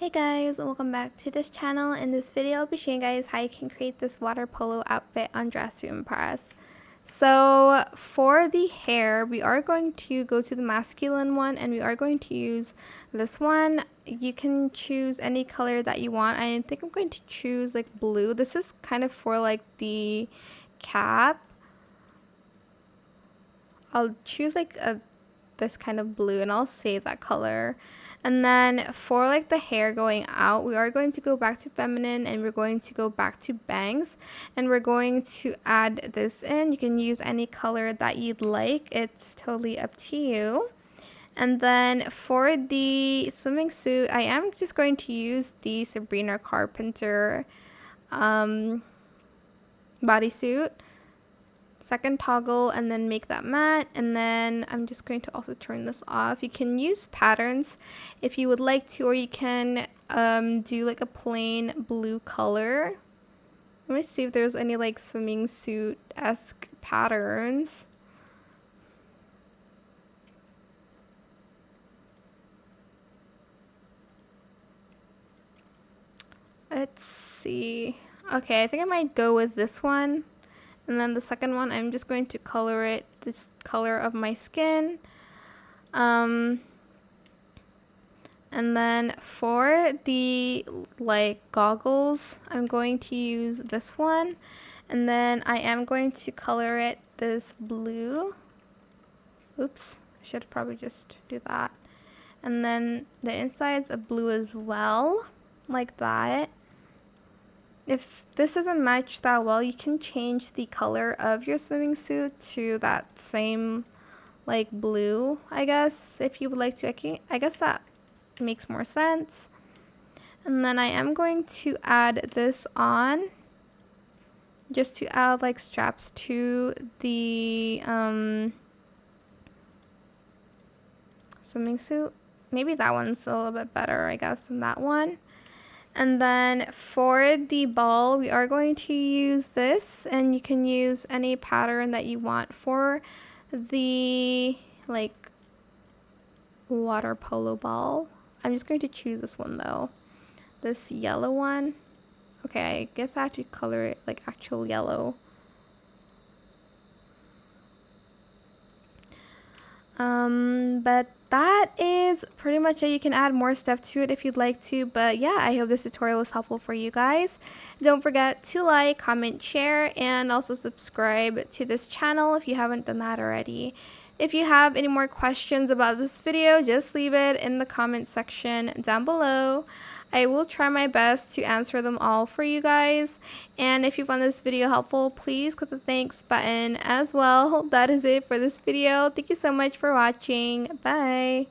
Hey guys, welcome back to this channel. In this video, I'll be showing you guys how you can create this water polo outfit on Dress to Impress. So for the hair, we are going to go to the masculine one and we are going to use this one. You can choose any color that you want. I think I'm going to choose like blue. This is kind of for like the cap. I'll choose like this kind of blue and I'll save that color. And then for like the hair going out, we are going to go back to feminine and we're going to go back to bangs and we're going to add this in. You can use any color that you'd like. It's totally up to you. And then for the swimming suit, I am just going to use the Sabrina Carpenter bodysuit. Second toggle and then make that matte, and then I'm just going to also turn this off. You can use patterns if you would like to, or you can do like a plain blue color. Let me see if there's any like swimming suit-esque patterns. Let's see. Okay, I think I might go with this one. And then the second one, I'm just going to color it this color of my skin. And then for the like goggles, I'm going to use this one. And then I am going to color it this blue. Oops, I should probably just do that. And then the inside's a blue as well, like that. If this doesn't match that well, you can change the color of your swimming suit to that same like blue, I guess, if you would like to. I guess that makes more sense. And then I am going to add this on just to add like straps to the swimming suit. Maybe that one's a little bit better, I guess, than that one. And then for the ball, we are going to use this, and you can use any pattern that you want for the like water polo ball. I'm just going to choose this one though, this yellow one. Okay, I guess I have to color it like actual yellow. But that is pretty much it. You can add more stuff to it if you'd like to, but yeah, I hope this tutorial was helpful for you guys. Don't forget to like, comment, share, and also subscribe to this channel if you haven't done that already. If you have any more questions about this video, just leave it in the comment section down below. I will try my best to answer them all for you guys. And if you found this video helpful, please click the thanks button as well. That is it for this video. Thank you so much for watching. Bye.